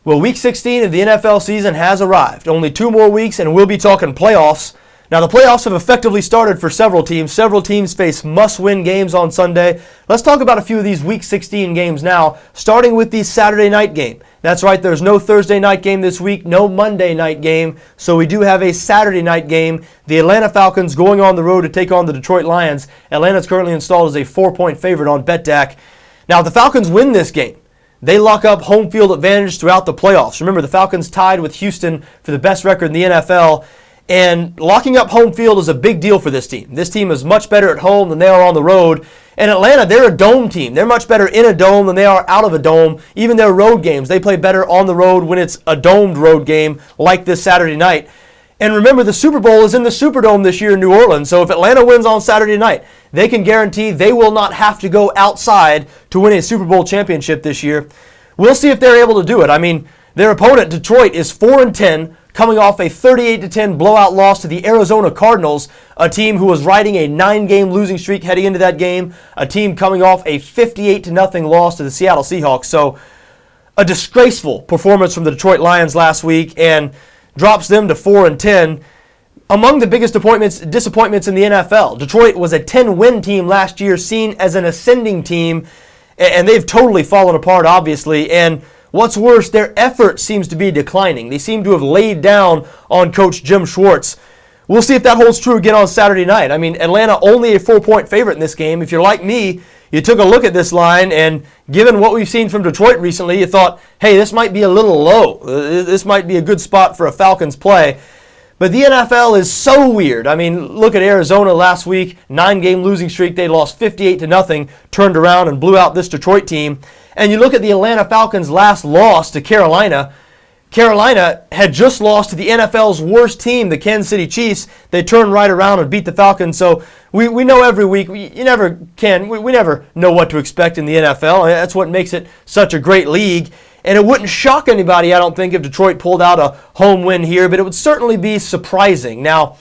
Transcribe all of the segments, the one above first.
Well, Week 16 of the NFL season has arrived. Only 2 more weeks and we'll be talking playoffs. Now, the playoffs have effectively started for several teams. Several teams face must-win games on Sunday. Let's talk about a few of these Week 16 games now, starting with the Saturday night game. That's right, there's no Thursday night game this week, no Monday night game, so we do have a Saturday night game. The Atlanta Falcons going on the road to take on the Detroit Lions. Atlanta's currently installed as a 4-point favorite on BETDAQ. Now, if the Falcons win this game, they lock up home field advantage throughout the playoffs. Remember, the Falcons tied with Houston for the best record in the NFL, and locking up home field is a big deal for this team. This team is much better at home than they are on the road. And Atlanta, they're a dome team. They're much better in a dome than they are out of a dome. Even their road games, they play better on the road when it's a domed road game like this Saturday night. And remember, the Super Bowl is in the Superdome this year in New Orleans, so if Atlanta wins on Saturday night, they can guarantee they will not have to go outside to win a Super Bowl championship this year. We'll see if they're able to do it. I mean, their opponent, Detroit, is 4-10, coming off a 38-10 blowout loss to the Arizona Cardinals, a team who was riding a 9-game losing streak heading into that game, a team coming off a 58-0 loss to the Seattle Seahawks. So, a disgraceful performance from the Detroit Lions last week, and drops them to 4-10. Among the biggest disappointments in the NFL, Detroit was a 10-win team last year, seen as an ascending team, and they've totally fallen apart, obviously. And what's worse, their effort seems to be declining. They seem to have laid down on Coach Jim Schwartz. We'll see if that holds true again on Saturday night. I mean, Atlanta only a 4-point favorite in this game. If you're like me, you took a look at this line, and given what we've seen from Detroit recently, you thought, hey, this might be a little low. This might be a good spot for a Falcons play. But the NFL is so weird. I mean, look at Arizona last week, 9-game losing streak. They lost 58-0, turned around and blew out this Detroit team. And you look at the Atlanta Falcons' last loss to Carolina. Carolina had just lost to the NFL's worst team, the Kansas City Chiefs. They turned right around and beat the Falcons. So we know every week, we never know what to expect in the NFL. That's what makes it such a great league. And it wouldn't shock anybody, I don't think, if Detroit pulled out a home win here, but it would certainly be surprising. Now,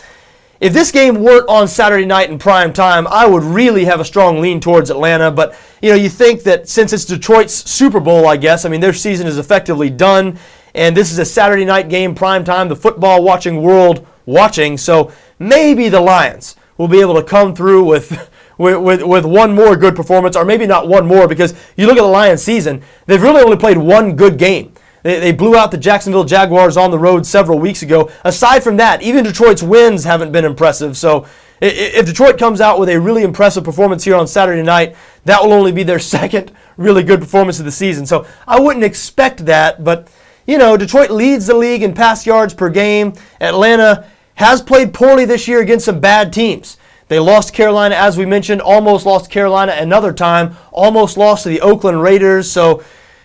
if this game weren't on Saturday night in prime time, I would really have a strong lean towards Atlanta. But, you think that since it's Detroit's Super Bowl, I guess, their season is effectively done. And this is a Saturday night game, prime time, the football watching world watching. So maybe the Lions will be able to come through with one more good performance, or maybe not one more, because you look at the Lions season, they've really only played one good game. They blew out the Jacksonville Jaguars on the road several weeks ago. Aside from that, even Detroit's wins haven't been impressive. So if Detroit comes out with a really impressive performance here on Saturday night, that will only be their second really good performance of the season. So I wouldn't expect that, but Detroit leads the league in pass yards per game. Atlanta has played poorly this year against some bad teams. They lost to Carolina, as we mentioned, almost lost to Carolina another time, almost lost to the Oakland Raiders. So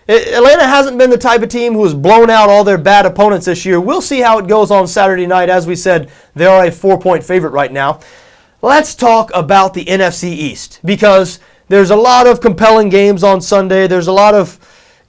Atlanta hasn't been the type of team who has blown out all their bad opponents this year. We'll see how it goes on Saturday night. As we said, they are a 4-point favorite right now. Let's talk about the NFC East, because there's a lot of compelling games on Sunday. There's a lot of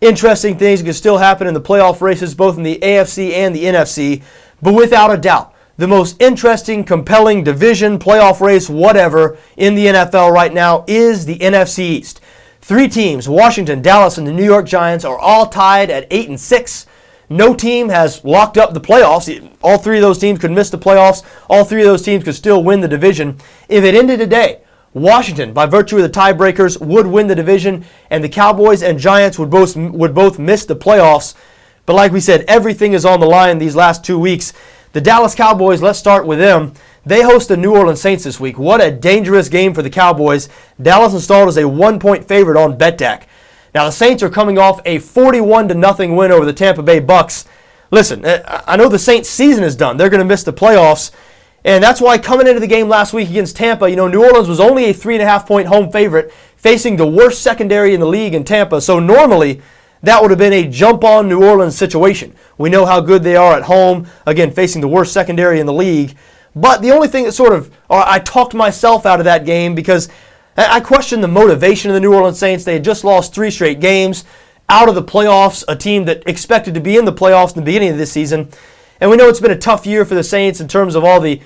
interesting things that can still happen in the playoff races, both in the AFC and the NFC. But without a doubt, the most interesting, compelling division, playoff race, whatever, in the NFL right now is the NFC East. 3 teams, Washington, Dallas, and the New York Giants, are all tied at 8-6. No team has locked up the playoffs. All 3 of those teams could miss the playoffs. All 3 of those teams could still win the division. If it ended today, Washington, by virtue of the tiebreakers, would win the division, and the Cowboys and Giants would both miss the playoffs. But like we said, everything is on the line these last 2 weeks. The Dallas Cowboys, let's start with them. They host the New Orleans Saints this week. What a dangerous game for the Cowboys. Dallas installed as a 1-point favorite on BETDAQ. Now, the Saints are coming off a 41-0 win over the Tampa Bay Bucks. Listen, I know the Saints' season is done. They're going to miss the playoffs. And that's why coming into the game last week against Tampa, New Orleans was only a 3.5-point home favorite, facing the worst secondary in the league in Tampa. So normally, that would have been a jump-on New Orleans situation. We know how good they are at home, again, facing the worst secondary in the league. But the only thing that I talked myself out of that game, because I questioned the motivation of the New Orleans Saints. They had just lost 3 straight games, out of the playoffs, a team that expected to be in the playoffs in the beginning of this season. And we know it's been a tough year for the Saints in terms of all the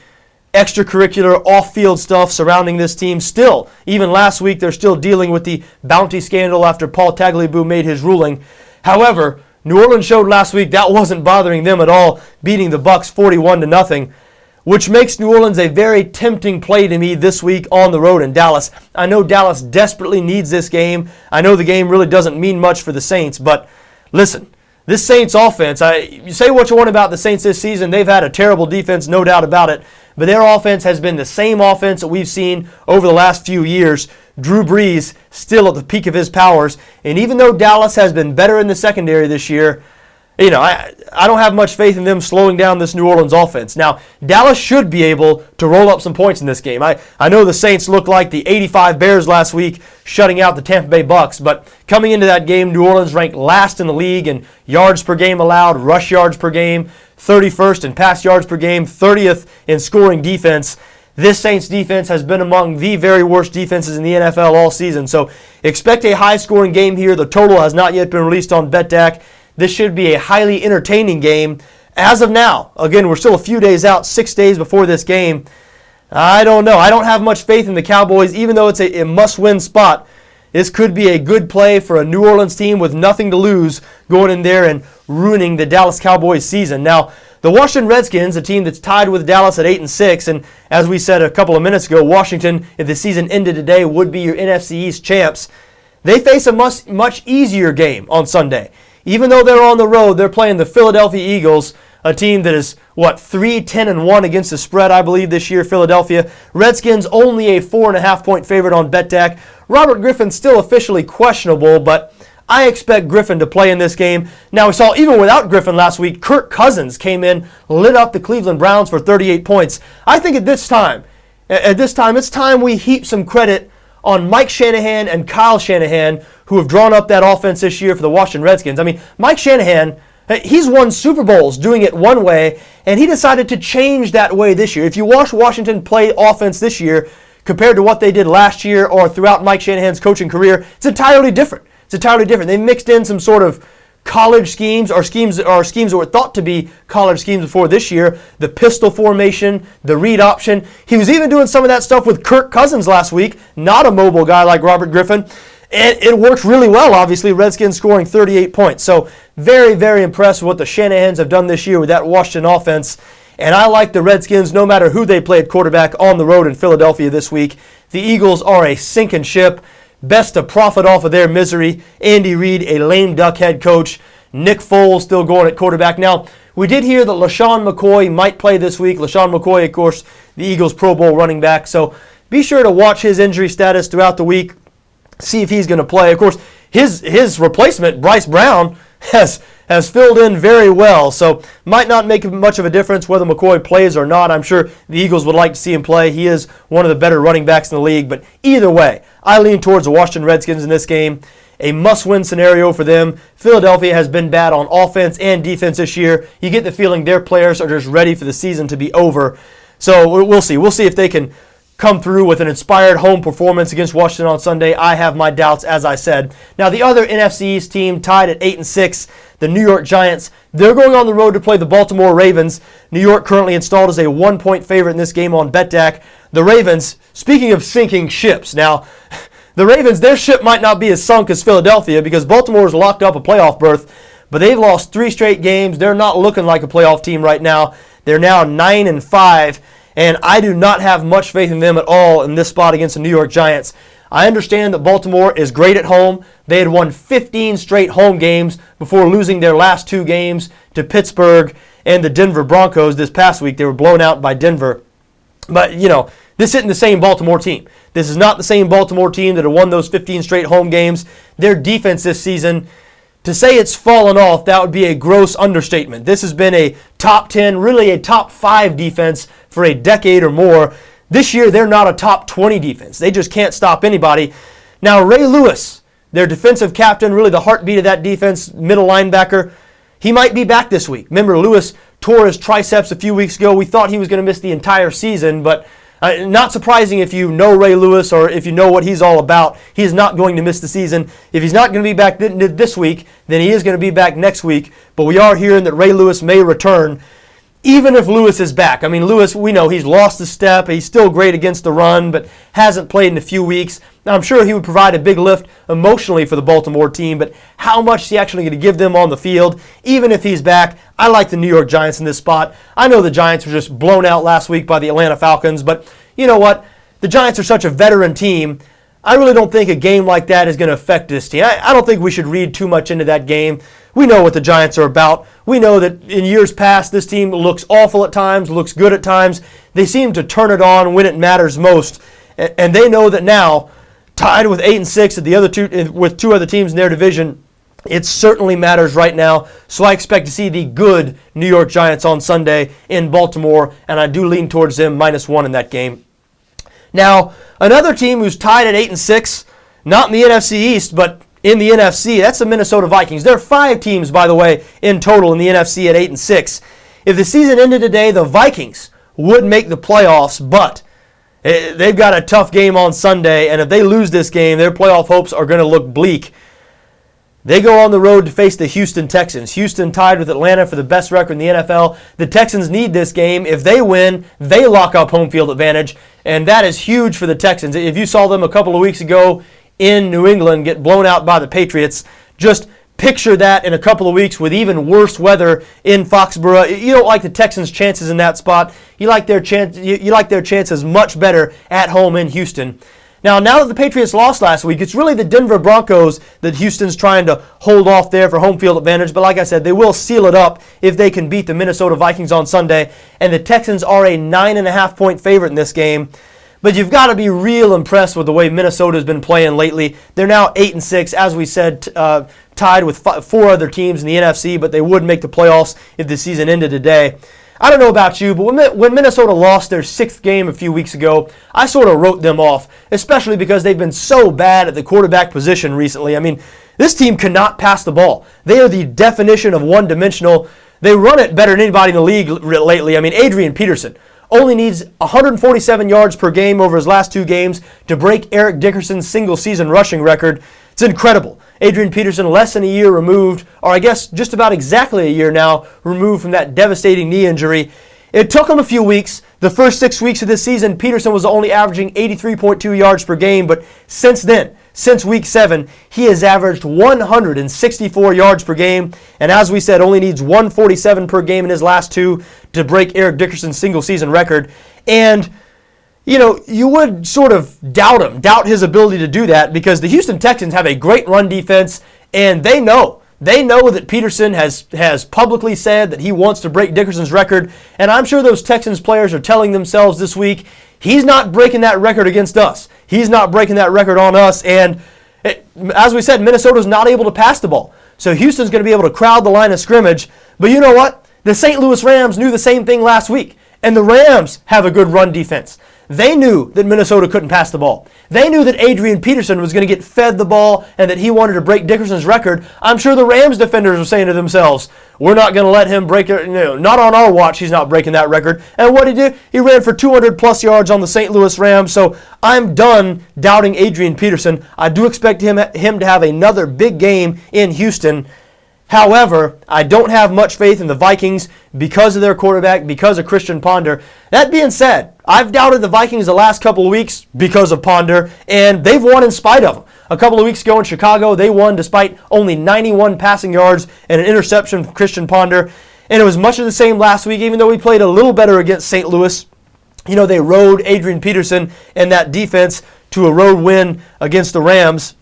extracurricular off-field stuff surrounding this team. Still, even last week, they're still dealing with the bounty scandal after Paul Tagliabue made his ruling. However, New Orleans showed last week that wasn't bothering them at all, beating the Bucs 41-0, which makes New Orleans a very tempting play to me this week on the road in Dallas. I know Dallas desperately needs this game. I know the game really doesn't mean much for the Saints, but listen, this Saints offense, you say what you want about the Saints this season. They've had a terrible defense, no doubt about it, but their offense has been the same offense that we've seen over the last few years. Drew Brees still at the peak of his powers, and even though Dallas has been better in the secondary this year, I don't have much faith in them slowing down this New Orleans offense. Now, Dallas should be able to roll up some points in this game. I know the Saints looked like the 85 Bears last week, shutting out the Tampa Bay Bucs, but coming into that game, New Orleans ranked last in the league in yards per game allowed, rush yards per game, 31st in pass yards per game, 30th in scoring defense. This Saints defense has been among the very worst defenses in the NFL all season, so expect a high-scoring game here. The total has not yet been released on BETDAQ. This should be a highly entertaining game. As of now, again, we're still a few days out, 6 days before this game. I don't know. I don't have much faith in the Cowboys, even though it's a must-win spot. This could be a good play for a New Orleans team with nothing to lose going in there and ruining the Dallas Cowboys season. Now, the Washington Redskins, a team that's tied with Dallas at 8-6, and as we said a couple of minutes ago, Washington, if the season ended today, would be your NFC East champs. They face a much easier game on Sunday. Even though they're on the road, they're playing the Philadelphia Eagles, a team that is, 3-10-1 against the spread, I believe, this year, Philadelphia. Redskins only a 4.5-point favorite on BETDAQ. Robert Griffin's still officially questionable, but I expect Griffin to play in this game. Now, we saw even without Griffin last week, Kirk Cousins came in, lit up the Cleveland Browns for 38 points. I think at this time, it's time we heap some credit on Mike Shanahan and Kyle Shanahan, who have drawn up that offense this year for the Washington Redskins. I mean, Mike Shanahan, he's won Super Bowls doing it one way, and he decided to change that way this year. If you watch Washington play offense this year compared to what they did last year or throughout Mike Shanahan's coaching career, it's entirely different. It's entirely different. They mixed in some sort of college schemes or schemes that were thought to be college schemes before this year, the pistol formation, the read option. He was even doing some of that stuff with Kirk Cousins last week, not a mobile guy like Robert Griffin. And it worked really well, obviously, Redskins scoring 38 points. So very, very impressed with what the Shanahans have done this year with that Washington offense. And I like the Redskins no matter who they play at quarterback on the road in Philadelphia this week. The Eagles are a sinking ship. Best to profit off of their misery. Andy Reid, a lame duck head coach. Nick Foles still going at quarterback. Now, we did hear that LaShawn McCoy might play this week. LaShawn McCoy, of course, the Eagles' Pro Bowl running back. So be sure to watch his injury status throughout the week. See if he's going to play. Of course, his replacement, Bryce Brown, has filled in very well. So might not make much of a difference whether McCoy plays or not. I'm sure the Eagles would like to see him play. He is one of the better running backs in the league. But either way, I lean towards the Washington Redskins in this game. A must-win scenario for them. Philadelphia has been bad on offense and defense this year. You get the feeling their players are just ready for the season to be over. So we'll see. We'll see if they can come through with an inspired home performance against Washington on Sunday. I have my doubts, as I said. Now, the other NFC East team tied at 8-6, the New York Giants. They're going on the road to play the Baltimore Ravens. New York currently installed as a 1-point favorite in this game on BETDAQ. The Ravens, speaking of sinking ships, now, the Ravens, their ship might not be as sunk as Philadelphia because Baltimore's locked up a playoff berth, but they've lost 3 straight games. They're not looking like a playoff team right now. They're now 9-5. And I do not have much faith in them at all in this spot against the New York Giants. I understand that Baltimore is great at home. They had won 15 straight home games before losing their last 2 games to Pittsburgh and the Denver Broncos this past week. They were blown out by Denver. But, this isn't the same Baltimore team. This is not the same Baltimore team that had won those 15 straight home games. Their defense this season, to say it's fallen off, that would be a gross understatement. This has been a top 10, really a top 5 defense for a decade or more. This year, they're not a top 20 defense. They just can't stop anybody. Now, Ray Lewis, their defensive captain, really the heartbeat of that defense, middle linebacker, he might be back this week. Remember, Lewis tore his triceps a few weeks ago. We thought he was going to miss the entire season, but not surprising if you know Ray Lewis or if you know what he's all about. He is not going to miss the season. If he's not going to be back this week, then he is going to be back next week. But we are hearing that Ray Lewis may return, even if Lewis is back. I mean, Lewis, we know he's lost a step. He's still great against the run, but hasn't played in a few weeks. Now, I'm sure he would provide a big lift emotionally for the Baltimore team, but how much is he actually going to give them on the field? Even if he's back, I like the New York Giants in this spot. I know the Giants were just blown out last week by the Atlanta Falcons, but you know what? The Giants are such a veteran team. I really don't think a game like that is going to affect this team. I don't think we should read too much into that game. We know what the Giants are about. We know that in years past, this team looks awful at times, looks good at times. They seem to turn it on when it matters most. And they know that now, tied with 8-6 at the other two, with two other teams in their division, it certainly matters right now. So I expect to see the good New York Giants on Sunday in Baltimore, and I do lean towards them -1 in that game. Now, another team who's tied at 8-6, not in the NFC East, but in the NFC, that's the Minnesota Vikings. There are 5 teams, by the way, in total in the NFC at 8-6. If the season ended today, the Vikings would make the playoffs, but they've got a tough game on Sunday, and if they lose this game, their playoff hopes are going to look bleak. They go on the road to face the Houston Texans. Houston tied with Atlanta for the best record in the NFL. The Texans need this game. If they win, they lock up home field advantage, and that is huge for the Texans. If you saw them a couple of weeks ago in New England get blown out by the Patriots, just picture that in a couple of weeks with even worse weather in Foxborough. You don't like the Texans' chances in that spot. You like their chances much better at home in Houston. Now that the Patriots lost last week, it's really the Denver Broncos that Houston's trying to hold off there for home field advantage. But like I said, they will seal it up if they can beat the Minnesota Vikings on Sunday. And the Texans are a 9.5-point favorite in this game. But you've got to be real impressed with the way Minnesota's been playing lately. They're now 8-6, as we said, tied with 4 other teams in the NFC, but they would make the playoffs if the season ended today. I don't know about you, but when Minnesota lost their 6th game a few weeks ago, I sort of wrote them off, especially because they've been so bad at the quarterback position recently. I mean, this team cannot pass the ball. They are the definition of one-dimensional. They run it better than anybody in the league lately. I mean, Adrian Peterson only needs 147 yards per game over his last 2 games to break Eric Dickerson's single-season rushing record. It's incredible. Adrian Peterson, less than a year removed, or I guess just about exactly a year now, removed from that devastating knee injury. It took him a few weeks. The first 6 weeks of this season, Peterson was only averaging 83.2 yards per game, but since then, since week 7, he has averaged 164 yards per game, and as we said, only needs 147 per game in his last 2 to break Eric Dickerson's single-season record. And you know, you would sort of doubt his ability to do that, because the Houston Texans have a great run defense, and they know that Peterson has publicly said that he wants to break Dickerson's record, and I'm sure those Texans players are telling themselves this week, he's not breaking that record against us. He's not breaking that record on us, and as we said, Minnesota's not able to pass the ball. So Houston's going to be able to crowd the line of scrimmage, but you know what? The St. Louis Rams knew the same thing last week, and the Rams have a good run defense. They knew that Minnesota couldn't pass the ball. They knew that Adrian Peterson was going to get fed the ball and that he wanted to break Dickerson's record. I'm sure the Rams defenders were saying to themselves, we're not going to let him break it. Not on our watch, he's not breaking that record. And what did he do? He ran for 200-plus yards on the St. Louis Rams. So I'm done doubting Adrian Peterson. I do expect him to have another big game in Houston. However, I don't have much faith in the Vikings because of their quarterback, because of Christian Ponder. That being said, I've doubted the Vikings the last couple of weeks because of Ponder, and they've won in spite of him. A couple of weeks ago in Chicago, they won despite only 91 passing yards and an interception from Christian Ponder. And it was much of the same last week, even though we played a little better against St. Louis. You know, they rode Adrian Peterson and that defense to a road win against the Rams.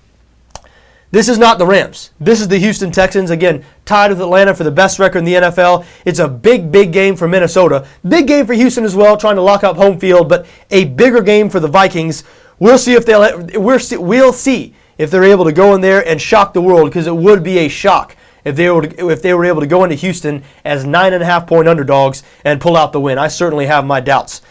This is not the Rams. This is the Houston Texans, again, tied with Atlanta for the best record in the NFL. It's a big, big game for Minnesota. Big game for Houston as well, trying to lock up home field, but a bigger game for the Vikings. We'll see if they're able to go in there and shock the world, because it would be a shock if they were able to go into Houston as 9.5-point underdogs and pull out the win. I certainly have my doubts.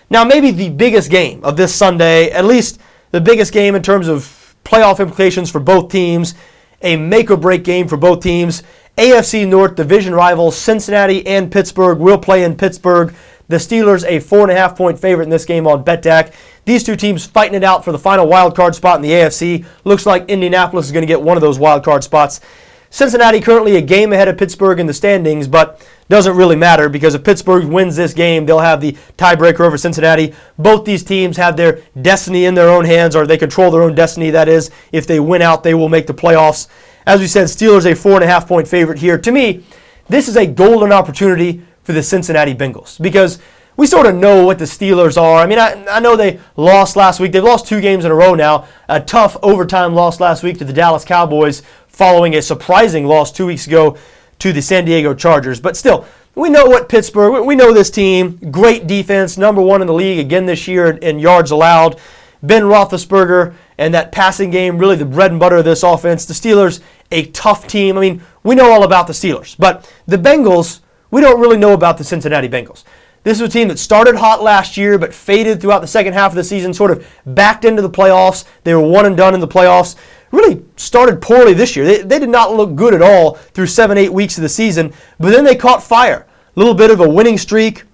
Now, maybe the biggest game of this Sunday, at least the biggest game in terms of playoff implications for both teams, a make-or-break game for both teams. AFC North division rivals Cincinnati and Pittsburgh will play in Pittsburgh. The Steelers a 4.5-point favorite in this game on BETDAQ. These two teams fighting it out for the final wild card spot in the AFC. Looks like Indianapolis is going to get one of those wild card spots. Cincinnati currently a game ahead of Pittsburgh in the standings, but doesn't really matter because if Pittsburgh wins this game, they'll have the tiebreaker over Cincinnati. Both these teams have their destiny in their own hands, or they control their own destiny. That is, if they win out, they will make the playoffs. As we said, Steelers a 4.5-point favorite here. To me, this is a golden opportunity for the Cincinnati Bengals because we sort of know what the Steelers are. I mean, I know they lost last week. They've lost 2 games in a row now. A tough overtime loss last week to the Dallas Cowboys following a surprising loss 2 weeks ago to the San Diego Chargers. But still, we know what Pittsburgh, we know this team. Great defense, number 1 in the league again this year in yards allowed. Ben Roethlisberger and that passing game, really the bread and butter of this offense. The Steelers, a tough team. I mean, we know all about the Steelers. But the Bengals, we don't really know about the Cincinnati Bengals. This is a team that started hot last year but faded throughout the second half of the season, sort of backed into the playoffs. They were one and done in the playoffs. Really started poorly this year. They did not look good at all through 7-8 weeks of the season, but then they caught fire. A little bit of a winning streak,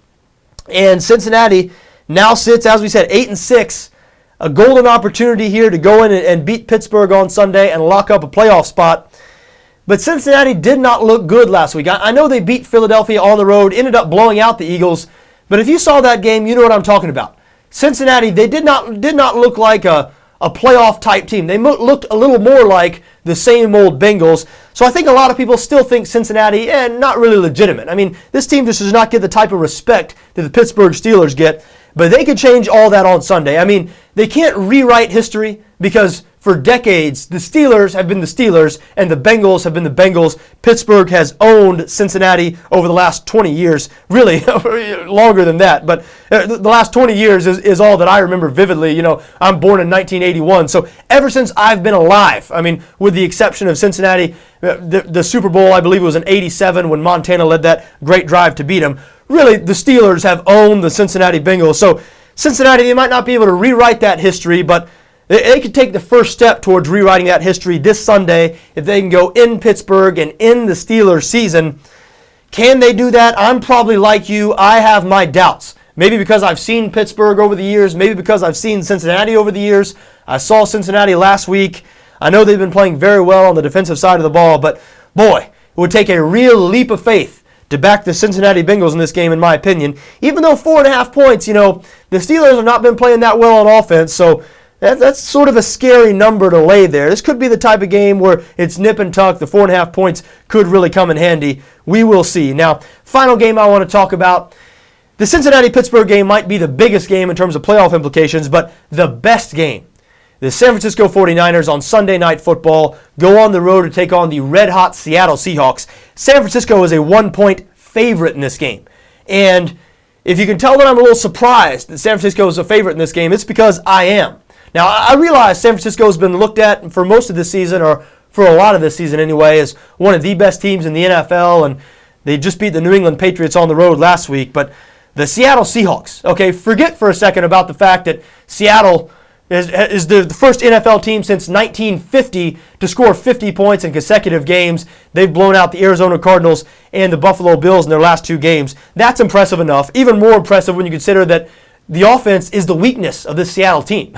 and Cincinnati now sits, as we said, 8-6. A golden opportunity here to go in and beat Pittsburgh on Sunday and lock up a playoff spot. But Cincinnati did not look good last week. I know they beat Philadelphia on the road, ended up blowing out the Eagles. But if you saw that game, you know what I'm talking about. Cincinnati, they did not look like a playoff type team. They looked a little more like the same old Bengals. So I think a lot of people still think Cincinnati, not really legitimate. I mean, this team just does not get the type of respect that the Pittsburgh Steelers get. But they could change all that on Sunday. I mean, they can't rewrite history because for decades, the Steelers have been the Steelers and the Bengals have been the Bengals. Pittsburgh has owned Cincinnati over the last 20 years, really longer than that. But the last 20 years is all that I remember vividly. You know, I'm born in 1981. So ever since I've been alive, I mean, with the exception of Cincinnati, the Super Bowl, I believe it was in '87 when Montana led that great drive to beat them. Really, the Steelers have owned the Cincinnati Bengals. So Cincinnati, they might not be able to rewrite that history, but they could take the first step towards rewriting that history this Sunday if they can go in Pittsburgh and in the Steelers season. Can they do that? I'm probably like you. I have my doubts. Maybe because I've seen Pittsburgh over the years. Maybe because I've seen Cincinnati over the years. I saw Cincinnati last week. I know they've been playing very well on the defensive side of the ball, but boy, it would take a real leap of faith to back the Cincinnati Bengals in this game, in my opinion. Even though 4.5 points, you know, the Steelers have not been playing that well on offense, so that's sort of a scary number to lay there. This could be the type of game where it's nip and tuck. The 4.5 points could really come in handy. We will see. Now, final game I want to talk about. The Cincinnati-Pittsburgh game might be the biggest game in terms of playoff implications, but the best game. The San Francisco 49ers on Sunday Night Football go on the road to take on the red-hot Seattle Seahawks. San Francisco is a 1-point favorite in this game. And if you can tell that I'm a little surprised that San Francisco is a favorite in this game, it's because I am. Now, I realize San Francisco has been looked at for most of this season, or for a lot of this season anyway, as one of the best teams in the NFL, and they just beat the New England Patriots on the road last week. But the Seattle Seahawks, okay, forget for a second about the fact that Seattle is the first NFL team since 1950 to score 50 points in consecutive games. They've blown out the Arizona Cardinals and the Buffalo Bills in their last 2 games. That's impressive enough. Even more impressive when you consider that the offense is the weakness of this Seattle team.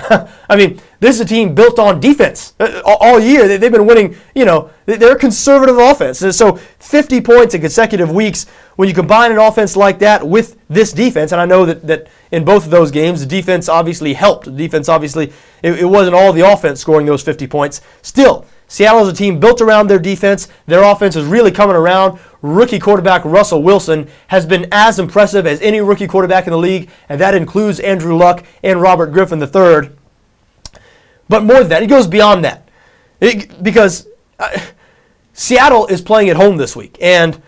I mean, this is a team built on defense all year. They've been winning, you know, they're a conservative offense. So 50 points in consecutive weeks, when you combine an offense like that with this defense, and I know that in both of those games, the defense obviously helped. The defense obviously, it wasn't all the offense scoring those 50 points. Still, Seattle is a team built around their defense. Their offense is really coming around. Rookie quarterback Russell Wilson has been as impressive as any rookie quarterback in the league, and that includes Andrew Luck and Robert Griffin III. But more than that, it goes beyond that. Because Seattle is playing at home this week, and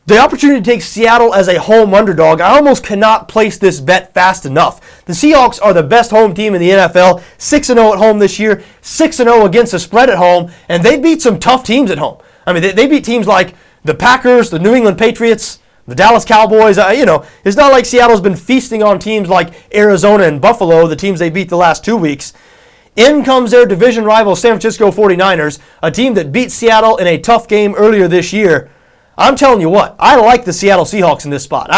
the opportunity to take Seattle as a home underdog, I almost cannot place this bet fast enough. The Seahawks are the best home team in the NFL, 6-0 at home this year, 6-0 against the spread at home, and they beat some tough teams at home. I mean, they beat teams like the Packers, the New England Patriots, the Dallas Cowboys. It's not like Seattle's been feasting on teams like Arizona and Buffalo, the teams they beat the last 2 weeks. In comes their division rival San Francisco 49ers, a team that beat Seattle in a tough game earlier this year. I'm telling you what, I like the Seattle Seahawks in this spot.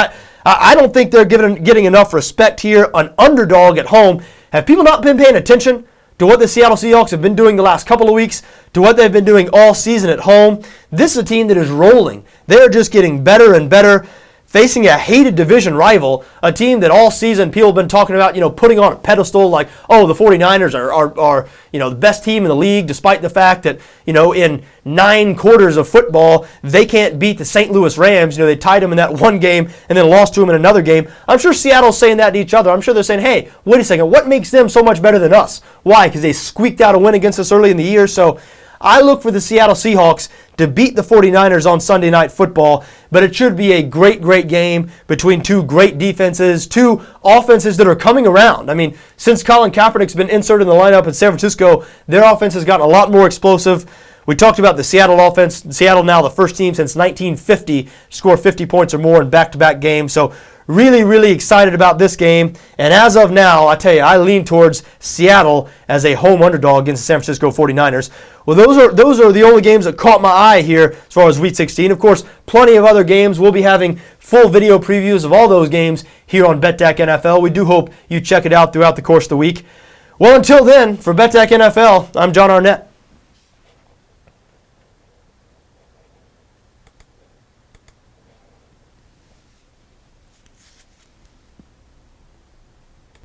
I don't think they're getting enough respect here. An underdog at home. Have people not been paying attention to what the Seattle Seahawks have been doing the last couple of weeks, to what they've been doing all season at home, this is a team that is rolling. They're just getting better and better, facing a hated division rival, a team that all season people have been talking about, putting on a pedestal like, oh, the 49ers are the best team in the league, despite the fact that, in 9 quarters of football, they can't beat the St. Louis Rams. They tied them in that one game and then lost to them in another game. I'm sure Seattle's saying that to each other. I'm sure they're saying, hey, wait a second, what makes them so much better than us? Why? Because they squeaked out a win against us early in the year. So I look for the Seattle Seahawks to beat the 49ers on Sunday Night Football, but it should be a great, great game between two great defenses, two offenses that are coming around. I mean, since Colin Kaepernick's been inserted in the lineup in San Francisco, their offense has gotten a lot more explosive. We talked about the Seattle offense. Seattle now the first team since 1950 to score 50 points or more in back-to-back games. So really, really excited about this game. And as of now, I tell you, I lean towards Seattle as a home underdog against the San Francisco 49ers. Well, those are the only games that caught my eye here as far as Week 16. Of course, plenty of other games. We'll be having full video previews of all those games here on BETDAQ NFL. We do hope you check it out throughout the course of the week. Well, until then, for BETDAQ NFL, I'm John Arnette.